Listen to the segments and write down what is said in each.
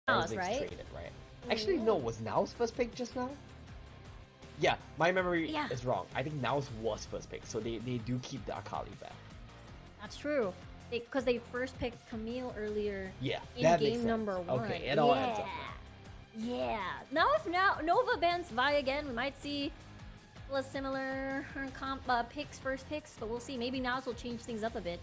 NAOS, right? Traded, right? Actually, no. Was NAOS first pick just now? Yeah, my memory is wrong. I think NAOS was first pick, so they do keep the Akali back. That's true. Because they first picked Camille earlier. Yeah, in game number 1. Okay, it all ends up now. Yeah. Now if Nova bans Vi again, we might see a similar first picks, but we'll see. Maybe NAOS will change things up a bit.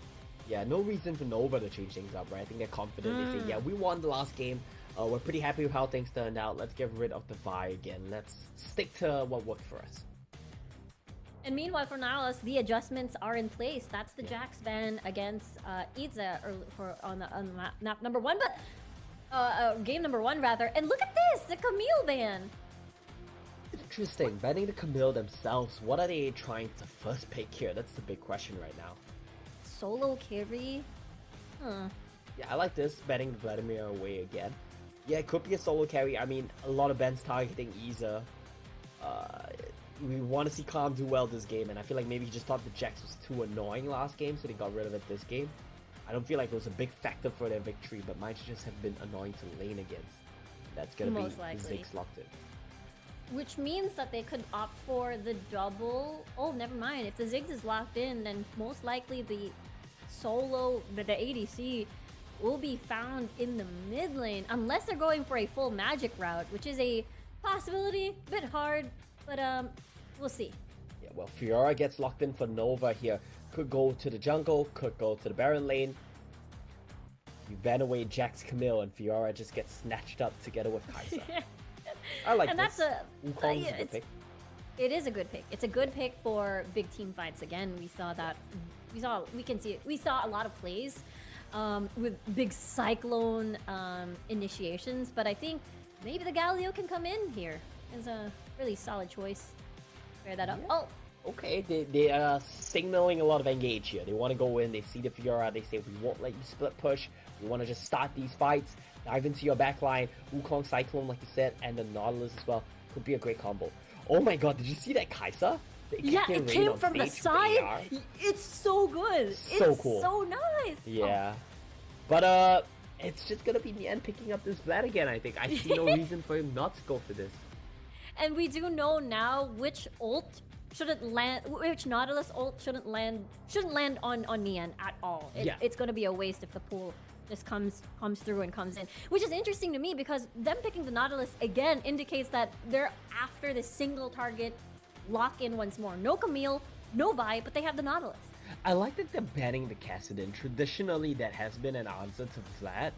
Yeah, no reason for Nova to change things up, right? I think they're confident. They say, yeah, we won the last game. We're pretty happy with how things turned out. Let's get rid of the Vi again. Let's stick to what worked for us. And meanwhile, for NAOS, the adjustments are in place. That's the Jax ban against Iza on map number 1, but game number 1 rather. And look at this, the Camille ban. Interesting, banning the Camille themselves. What are they trying to first pick here? That's the big question right now. Solo carry? Huh. Yeah, I like this, banning the Vladimir away again. Yeah, it could be a solo carry. I mean, a lot of bans targeting Iza. We want to see Calm do well this game, and I feel like maybe he just thought the Jax was too annoying last game, so they got rid of it this game. I don't feel like it was a big factor for their victory, but might just have been annoying to lane against. That's gonna Most be likely. Ziggs locked in. Which means that they could opt for the double. Oh, never mind. If the Ziggs is locked in, then most likely the solo, the ADC, will be found in the mid lane, unless they're going for a full magic route, which is a possibility, a bit hard, but we'll see. Yeah, well, Fiora gets locked in for Nova here. Could go to the jungle, could go to the Baron lane. You ban away Jax Camille, and Fiora just gets snatched up together with Kai'Sa. I like this. Wukong's a good pick. It is a good pick. It's a good pick for big team fights. Again, we saw that. We saw a lot of plays with big Cyclone initiations, but I think maybe the Galio can come in here. It's a really solid choice. Bear that up. Yeah. Oh, okay. They are signaling a lot of engage here. They want to go in. They see the Fiora. They say, we won't let you split push. We want to just start these fights. Dive into your backline. Wukong Cyclone, like you said, and the Nautilus as well. Could be a great combo. Oh my god, did you see that Kai'Sa? Yeah, it came from the side. It's so good. It's cool. So nice. Yeah. But it's just gonna be Nian picking up this Vlad again, I think. I see no reason for him not to go for this. And we do know now which ult shouldn't land, which Nautilus ult shouldn't land on Nian at all. It's gonna be a waste if the pool just comes through and comes in. Which is interesting to me because them picking the Nautilus again indicates that they're after this single target lock in once more. No Camille, no Vi, but they have the Nautilus. I like that they're banning the Kassadin. Traditionally, that has been an answer to Vlad.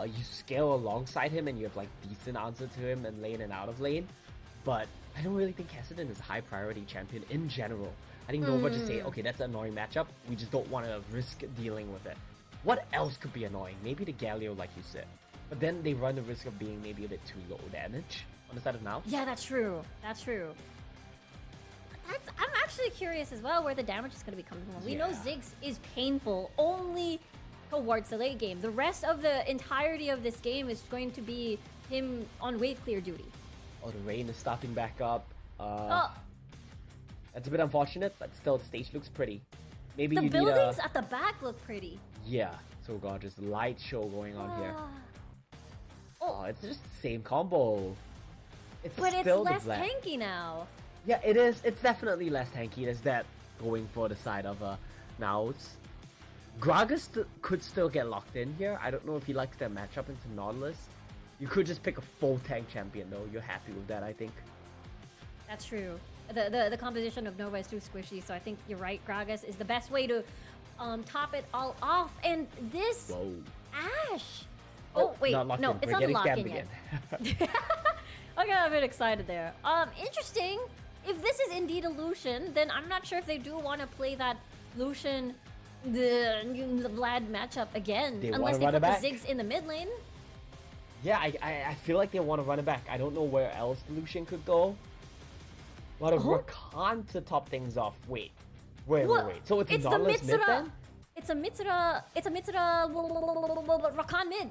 You scale alongside him and you have like decent answer to him in lane and out of lane. But I don't really think Kassadin is a high priority champion in general. I think Nova just say, okay, that's an annoying matchup. We just don't want to risk dealing with it. What else could be annoying? Maybe the Galio, like you said. But then they run the risk of being maybe a bit too low damage on the side of NAOS. Yeah, that's true. That's true. I'm actually curious as well where the damage is going to be coming from. We know Ziggs is painful only towards the late game. The rest of the entirety of this game is going to be him on wave clear duty. Oh, the rain is starting back up. That's a bit unfortunate, but still the stage looks pretty. Maybe the you buildings at the back look pretty. Yeah, so gorgeous. Light show going on here. Oh, it's just the same combo. But it's less tanky now. Yeah, it is. It's definitely less tanky. There's that going for the side of NAOS. Gragas could still get locked in here. I don't know if he likes that matchup into Nautilus. You could just pick a full tank champion though. You're happy with that, I think. That's true. The composition of Nova is too squishy, so I think you're right. Gragas is the best way to top it all off. And this Ashe. Oh wait, no, it's not locked in yet. I got a bit excited there. Interesting. If this is indeed a Lucian, then I'm not sure if they do want to play that Lucian the Vlad matchup again, unless they put the Ziggs in the mid lane. Yeah, I feel like they want to run it back. I don't know where else Lucian could go. A lot of Rakan to top things off. Wait. So it's a Nautilus mid then? It's a Mitsura Rakan mid.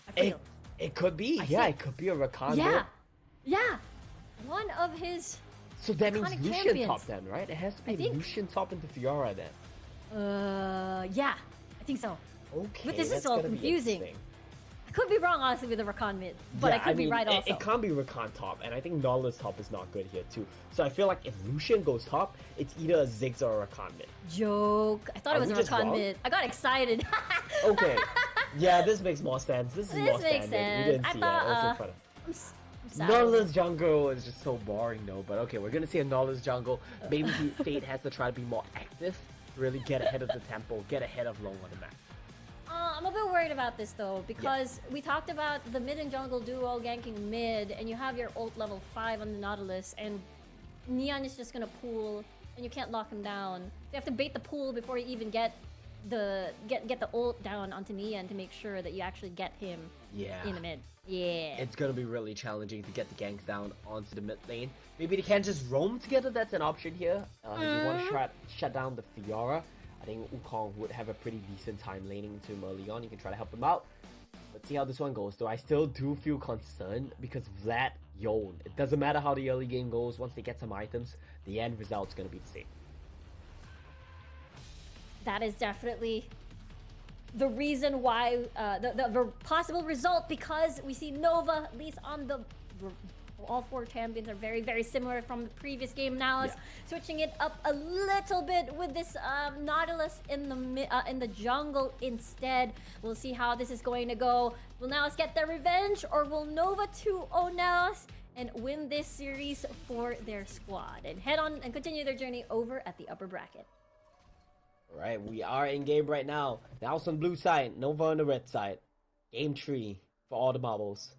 I feel. It could be. It could be a Rakan mid. Yeah. One of his So that means Lucian top then, right? It has to be Lucian top into Fiora then. Yeah. I think so. Okay. But this is all confusing. I could be wrong, honestly, with the Rakan mid, but I could be right also. It can't be Rakan top, and I think Nautilus top is not good here too. So I feel like if Lucian goes top, it's either a Ziggs or a Rakan mid. Joke. I thought it was a Rakan mid. I got excited. Okay. Yeah, this makes more sense. This is more standard. Sense. We didn't see it. Nautilus jungle is just so boring though, but okay, we're gonna see a Nautilus jungle. Maybe Fate has to try to be more active, really get ahead of the tempo, get ahead of Long on the map. I'm a bit worried about this though, because we talked about the mid and jungle duo ganking mid, and you have your ult level 5 on the Nautilus, and Neon is just gonna pool, and you can't lock him down. You have to bait the pool before you even get the ult down onto Neon to make sure that you actually get him in the mid. Yeah. It's gonna be really challenging to get the ganks down onto the mid lane. Maybe they can't just roam together, that's an option here. If you want to shut down the Fiora, I think Wukong would have a pretty decent time laning into him early on. You can try to help him out. Let's see how this one goes. Though I still do feel concerned because Vlad, it doesn't matter how the early game goes. Once they get some items, the end result's going to be the same. That is definitely the reason why, the possible result, because we see Nova, at least on the... All 4 champions are very, very similar from the previous game. NAOS switching it up a little bit with this Nautilus in the jungle instead. We'll see how this is going to go. Will NAOS get their revenge, or will Nova 2-0 NAOS and win this series for their squad and head on and continue their journey over at the upper bracket? Alright, we are in game right now. NAOS on blue side, Nova on the red side. Game 3 for all the marbles.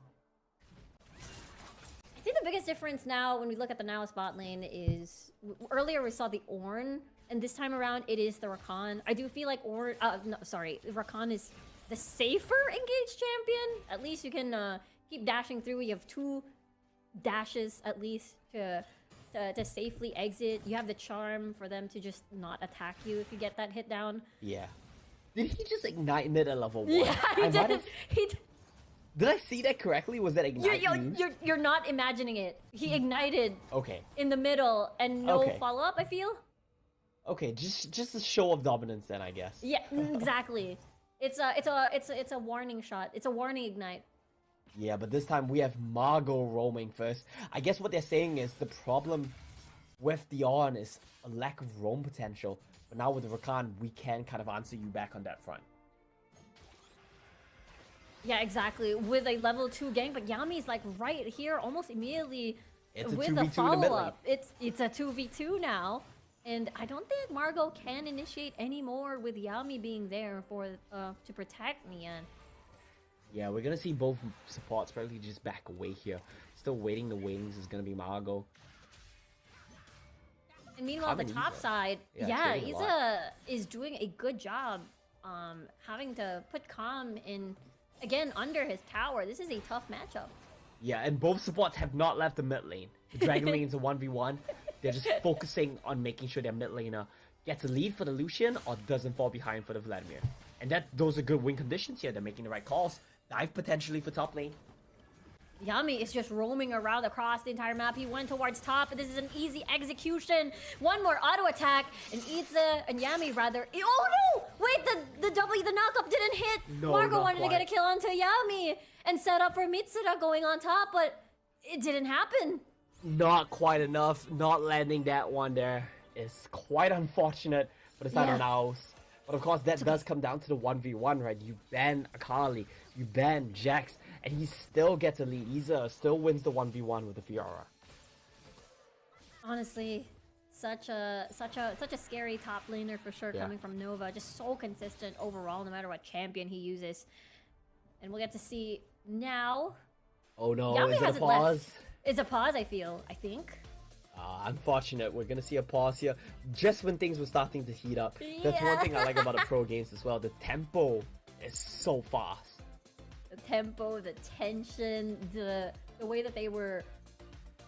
I think the biggest difference now when we look at the NAOS bot lane is earlier we saw the Ornn, and this time around it is the Rakan. I do feel like Rakan is the safer engaged champion. At least you can keep dashing through. You have 2 dashes at least to safely exit. You have the charm for them to just not attack you if you get that hit down. Yeah. Did he just ignite mid at level 1? Yeah, he did. Did I see that correctly? Was that ignite? You're not imagining it. He ignited. Okay. In the middle and no follow up. I feel. Okay, just a show of dominance then, I guess. Yeah, exactly. It's a warning shot. It's a warning ignite. Yeah, but this time we have Margot roaming first. I guess what they're saying is the problem with the Ornn is a lack of roam potential. But now with the Rakan, we can kind of answer you back on that front. Yeah, exactly. With a level 2 gank, but Yami's like right here almost immediately with a follow-up. It's a 2v2 now. And I don't think Margot can initiate anymore with Yami being there for to protect Neon. Yeah, we're gonna see both supports probably just back away here. Still waiting the wings is gonna be Margot. And meanwhile, the top side, Iza is doing a good job having to put Calm in... Again, under his tower. This is a tough matchup. Yeah, and both supports have not left the mid lane. The Dragon Lane's a 1v1. They're just focusing on making sure their mid laner gets a lead for the Lucian or doesn't fall behind for the Vladimir. And those are good win conditions here. They're making the right calls. Dive potentially for top lane. Yami is just roaming around across the entire map. He went towards top, but this is an easy execution. One more auto attack, and Iza and Yami rather. Oh no! Wait, the knockup didn't hit. No, Margot wanted to get a kill onto Yami and set up for Mitsuda going on top, but it didn't happen. Not quite enough. Not landing that one there is quite unfortunate, but it's not an NAOS. But of course, that does come down to the 1v1, right? You ban Akali, you ban Jax, and he still gets a lead. Iza still wins the 1v1 with the Fiora. Honestly, such a scary top laner for sure, coming from Nova. Just so consistent overall, no matter what champion he uses. And we'll get to see now. Oh no, Yami is it a pause? It's a pause, I think. Unfortunate. We're gonna see a pause here just when things were starting to heat up. That's one thing I like about the pro games as well. The tempo is so fast. The tempo, the tension, the way that they were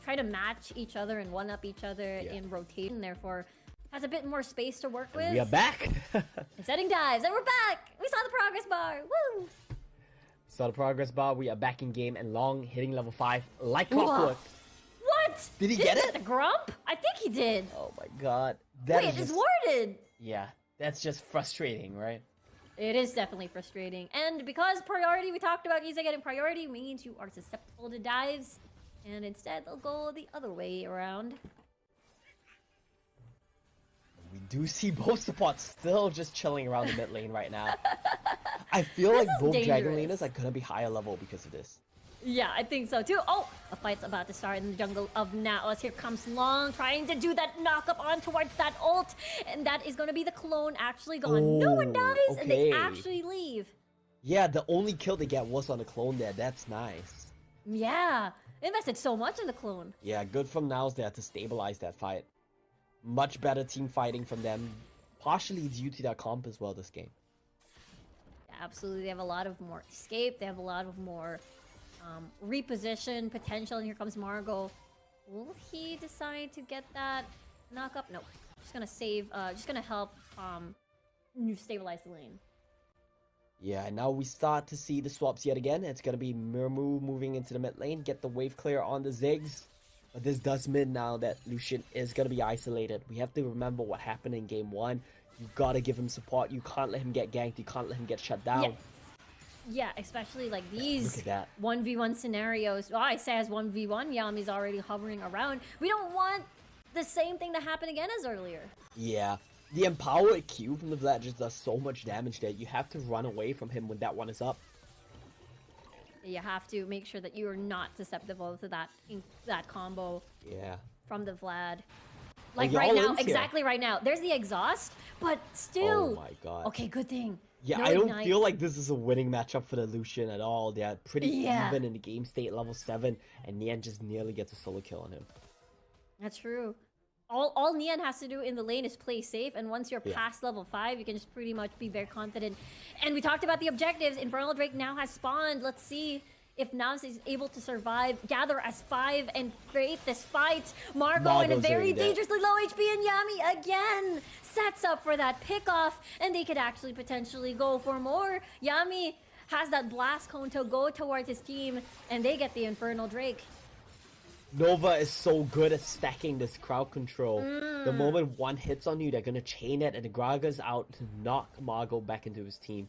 trying to match each other and one-up each other in rotation, therefore has a bit more space to work with. And we are back! And setting dives, and we're back! We saw the progress bar! Woo! Saw the progress bar, we are back in game, and Long hitting level 5 like clockwork. What? Did he get it? The Grump? I think he did. Oh my god. Wait, it's warded! Yeah, that's just frustrating, right? It is definitely frustrating. And because priority, we talked about Giza getting priority, means you are susceptible to dives. And instead, they'll go the other way around. We do see both supports still just chilling around the mid lane right now. I feel like both Dragon Laners are gonna be higher level because of this. Yeah, I think so too. Oh, a fight's about to start in the jungle of NAOS. Here comes Long trying to do that knock up on towards that ult. And that is going to be the clone actually gone. Oh, no one dies okay. and they actually leave. Yeah, the only kill they get was on the clone there. That's nice. Yeah, they invested so much in the clone. Yeah, good from NAOS there to stabilize that fight. Much better team fighting from them. Partially due to their comp as well this game. Yeah, absolutely, they have a lot of more escape. They have a lot of more... reposition potential, and here comes Margot. Will he decide to get that knock up? No, just gonna save. Just gonna help stabilize the lane. Yeah, and now we start to see the swaps yet again. It's gonna be Murmu moving into the mid lane, get the wave clear on the Ziggs. But this does mean now that Lucian is gonna be isolated. We have to remember what happened in game 1. You gotta give him support. You can't let him get ganked. You can't let him get shut down. Yeah. Yeah, especially like these Look at that. 1v1 scenarios. Well, I say as 1v1, Yami's already hovering around. We don't want the same thing to happen again as earlier. Yeah, the empowered Q from the Vlad just does so much damage that you have to run away from him when that one is up. You have to make sure that you are not susceptible to that combo. Yeah. From the Vlad. Like right now, exactly here. Right now. There's the exhaust, but still. Oh my god. Okay, good thing. Yeah, no I don't ignite. feel like this is a winning matchup for the Lucian at all. They're pretty even in the game state, level 7, and Nian just nearly gets a solo kill on him. That's true. All Nian has to do in the lane is play safe, and once you're past level 5, you can just pretty much be very confident. And we talked about the objectives. Infernal Drake now has spawned. Let's see if NAOS is able to survive, gather as 5, and create this fight. Margot in a very dangerously low HP, and Yami again sets up for that pickoff, and they could actually potentially go for more. Yami has that blast cone to go towards his team, and they get the Infernal Drake. Nova is so good at stacking this crowd control. The moment one hits on you, they're gonna chain it, and the Graga's out to knock Margot back into his team.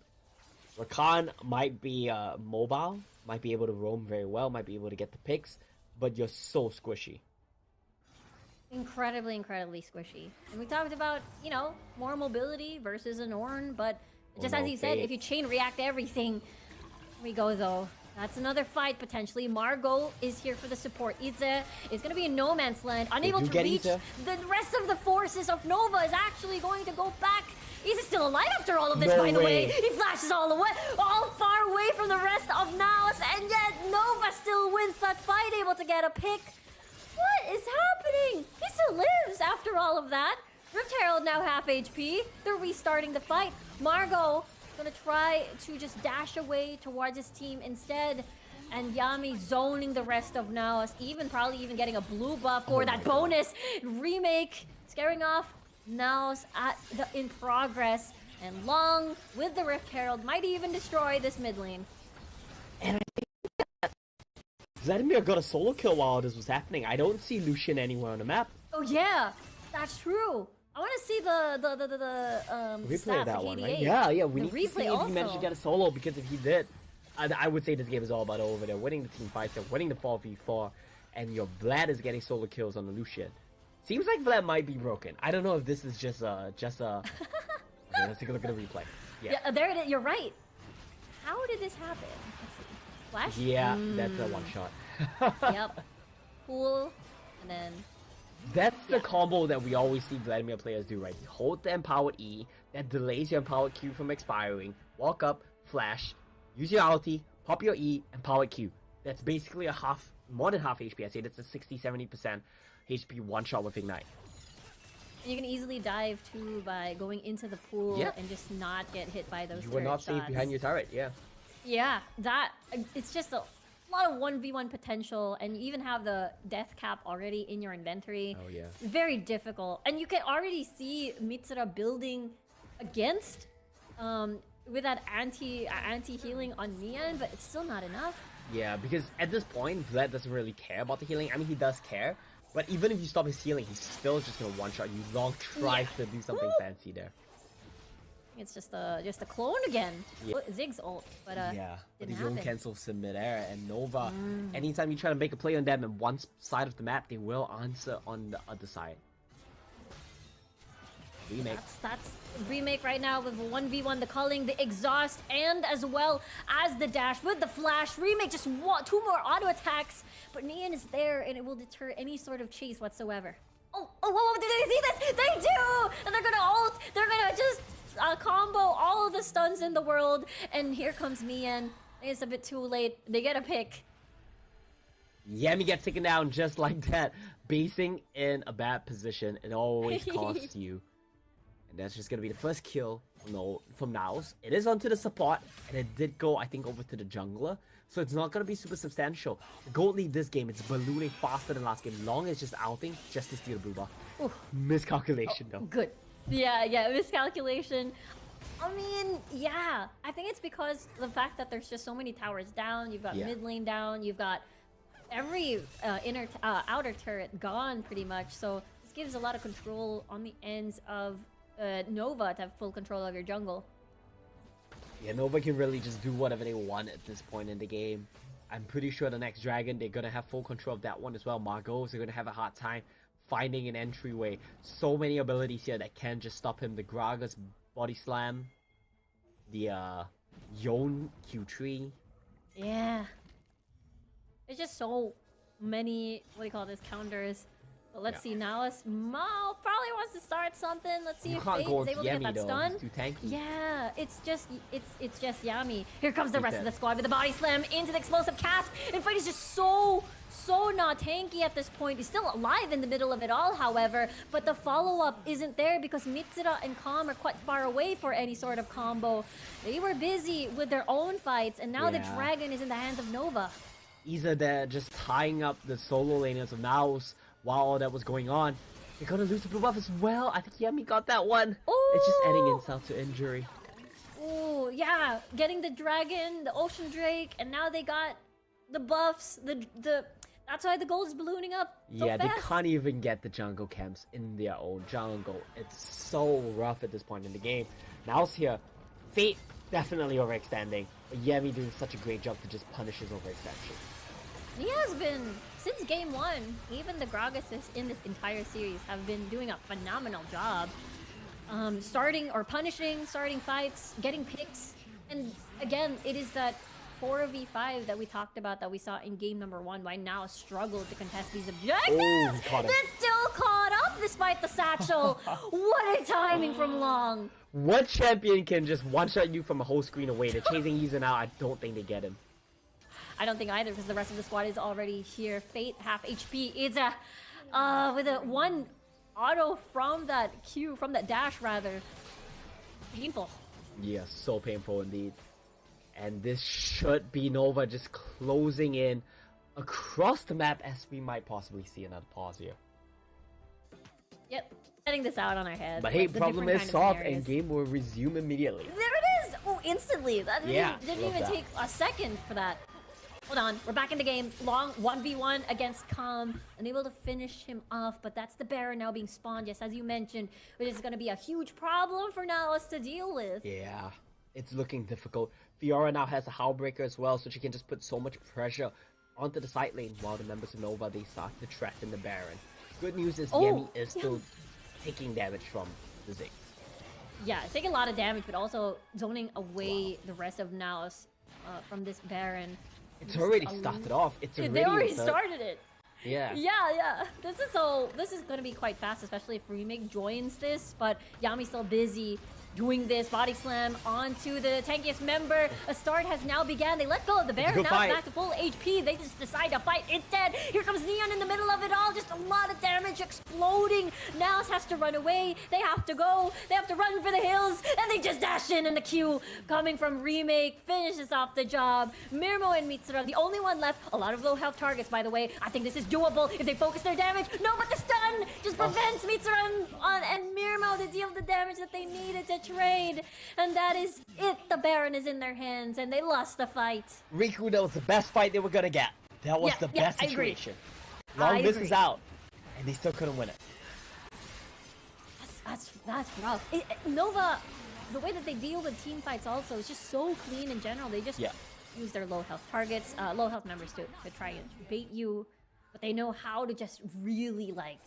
Rakan might be mobile, might be able to roam very well, might be able to get the picks, but you're so squishy. Incredibly squishy. And we talked about, you know, more mobility versus an Ornn, but just as he said, if you chain react everything, here we go though. That's another fight potentially. Margot is here for the support. Ize is going to be in no man's land, unable to reach. The rest of the forces of Nova is actually going to go back. Ize still alive after all of this, by the way. He flashes all far away from the rest of NAOS, and yet Nova still wins that fight, able to get a pick. What is happening? He still lives after all of that. Rift Herald now half HP. They're restarting the fight. Margot gonna try to just dash away towards his team instead. And Yami zoning the rest of NAOS, probably even getting a blue buff for that bonus remake. Scaring off NAOS in progress. And Long with the Rift Herald might even destroy this mid lane. And I think Vladimir got a solo kill while this was happening. I don't see Lucian anywhere on the map. Oh yeah, that's true. I want to see the replay of that one, right? Yeah, we need to see if he managed to get a solo, because if he did, I would say this game is all about over. They're winning the team fights, they're winning the 4v4, and your Vlad is getting solo kills on the Lucian. Seems like Vlad might be broken. I don't know if this is just a... Okay, let's take a look at the replay. Yeah, there it is. You're right. How did this happen? Let's see. Flash? Yeah, that's a one shot. Yep. Cool. And then... That's the combo that we always see Vladimir players do, right? You hold the empowered E, that delays your empowered Q from expiring, walk up, flash, use your ulti, pop your E, empowered Q. That's basically more than half HP. I say that's a 60-70% HP one shot with Ignite. And you can easily dive too by going into the pool and just not get hit by those. You will not safe behind your turret, Yeah, it's just a lot of 1v1 potential, and you even have the death cap already in your inventory. Oh yeah. Very difficult. And you can already see Mitsura building against with that anti-healing on Nian, but it's still not enough. Yeah, because at this point, Vlad doesn't really care about the healing. I mean, he does care, but even if you stop his healing, he's still just gonna one-shot you. Long tries to do something fancy there. It's just a clone again. Yeah. Oh, Zig's ult, but but he won't cancel in midair, and Nova, anytime you try to make a play on them in one side of the map, they will answer on the other side. Remake. That's Remake right now with 1v1, the culling, the exhaust, and as well as the dash with the flash. Remake just two more auto attacks, but Neon is there, and it will deter any sort of chase whatsoever. Oh, did they see this? They do! And they're gonna ult, they're gonna just combo all of the stuns in the world, and here comes Neon. It's a bit too late. They get a pick. Yami gets taken down just like that. Basing in a bad position, it always costs you. And that's just gonna be the first kill from NAOS. It is onto the support, and it did go, I think, over to the jungler. So it's not gonna be super substantial. The gold lead this game, it's ballooning faster than last game. Long as just outing, just to steal the blue buff. Miscalculation though. Good. Yeah, miscalculation. I mean, yeah. I think it's because the fact that there's just so many towers down. You've got mid lane down. You've got every outer turret gone pretty much. So this gives a lot of control on the ends of Nova to have full control of your jungle. Yeah, Nova can really just do whatever they want at this point in the game. I'm pretty sure the next dragon, they're gonna have full control of that one as well. Margos are gonna have a hard time finding an entryway. So many abilities here that can just stop him. The Gragas body slam, the Yon Q3. Yeah. There's just so many, what do you call this, counters. But let's see, NAOS probably wants to start something. Let's see if Fate is able to get that stun. Too tanky. Yeah, it's just Yami. Here comes the rest of the squad with the body slam into the explosive cast. And Fate is just so not tanky at this point. He's still alive in the middle of it all, however, but the follow-up isn't there because Mitsura and Calm are quite far away for any sort of combo. They were busy with their own fights, and now the dragon is in the hands of Nova. Either they're just tying up the solo laners of NAOS while all that was going on. They're gonna lose the blue buff as well. I think Yami got that one. Ooh. It's just adding insult to injury. Oh yeah, getting the dragon, the ocean drake, and now they got the buffs. That's why the gold is ballooning up so fast. They can't even get the jungle camps in their own jungle. It's so rough at this point in the game. NAOS here, Fate definitely overextending, but Yami doing such a great job to just punish his overextension. He has been, since game 1, even the Gragas in this entire series have been doing a phenomenal job. Starting fights, getting picks. And again, it is that 4v5 that we talked about that we saw in game number 1, why now struggled to contest these objectives. It's still caught up despite the satchel. What a timing from Long. What champion can just one-shot you from a whole screen away? They're chasing Yiza now. I don't think they get him. I don't think either because the rest of the squad is already here. Fate half HP. It's with a one auto from that Q, from that dash rather. Painful. Yeah, so painful indeed. And this should be Nova just closing in across the map as we might possibly see another pause here. Yep, setting this out on our head. But hey, problem is solved and game will resume immediately. There it is! Oh, instantly. That didn't even take a second for that. Hold on, we're back in the game. Long 1v1 against Calm, unable to finish him off, but that's the Baron now being spawned, yes, as you mentioned, which is going to be a huge problem for NAOS to deal with. Yeah, it's looking difficult. Fiora now has a Howlbreaker as well, so she can just put so much pressure onto the side lane while the members of Nova, they start to trap in the Baron. Good news is Yemi is still taking damage from the Zig. Yeah, it's taking a lot of damage, but also zoning away the rest of NAOS from this Baron. It's already started off. They already started it. Yeah. Yeah. This is gonna be quite fast, especially if Remake joins this. But Yami's still busy doing this body slam onto the tankiest member. A start has now begun. They let go of the Baron. Now it's back to full HP. They just decide to fight instead. Here comes Neon in the middle of it all. Just a lot of damage exploding. NAOS has to run away. They have to go. They have to run for the hills. And they just dash in the queue. Coming from Remake. Finishes off the job. Mirmo and Mitsura, the only one left. A lot of low health targets, by the way. I think this is doable if they focus their damage. No, but the stun just prevents Mitsura and Mirmo to deal the damage that they needed to trade, and that is it. The Baron is in their hands, and they lost the fight. Riku, that was the best fight they were gonna get. That was the best situation. Long misses out, and they still couldn't win it. That's rough. Nova, the way that they deal with team fights also is just so clean in general. They just use their low health targets, low health members to try and bait you. But they know how to just really, like,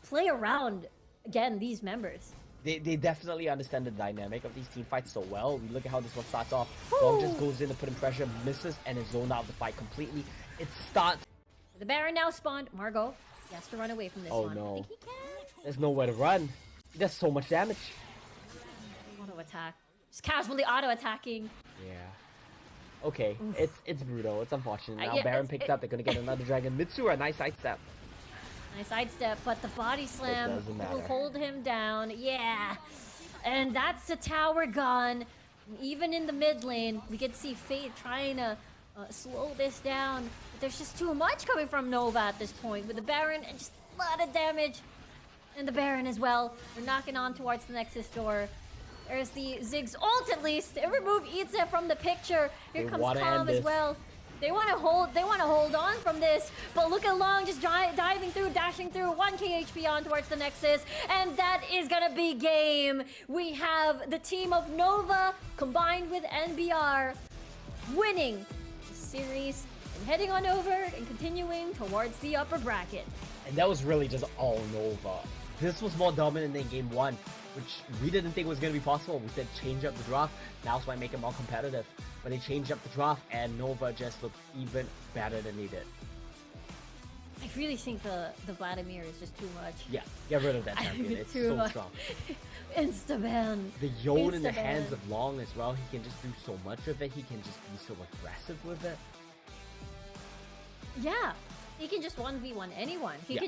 play around, again, these members. They definitely understand the dynamic of these team fights so well. We look at how this one starts off. Dom just goes in to put in pressure, misses, and is zoned out of the fight completely. It starts... The Baron now spawned. Margot, he has to run away from this one. No. I think he can. There's nowhere to run. He does so much damage. Auto attack. Just casually auto attacking. Yeah. Okay, it's brutal. It's unfortunate. Now Baron picked up. They're gonna get another dragon. Mitsura, nice sidestep. Nice sidestep, but the body slam will hold him down. Yeah, and that's the tower gone. Even in the mid lane, we can see Fate trying to slow this down. But there's just too much coming from Nova at this point with the Baron and just a lot of damage. And the Baron as well. They're knocking on towards the Nexus door. There's the Ziggs ult at least. They remove Itze from the picture. Here comes Calm as well. They want to hold on from this. But look at Long just diving through, dashing through, 1k HP on towards the Nexus. And that is gonna be game. We have the team of Nova combined with NBR winning the series and heading on over and continuing towards the upper bracket. And that was really just all Nova. This was more dominant than game 1, which we didn't think was going to be possible. We said change up the draft, NAOS might make it more competitive. But they changed up the draft and Nova just looked even better than they did. I really think the Vladimir is just too much. Yeah, get rid of that champion. It's so strong. Insta-ban. The Yone in the hands of Long as well. He can just do so much with it. He can just be so aggressive with it. Yeah, he can just 1v1 anyone. He can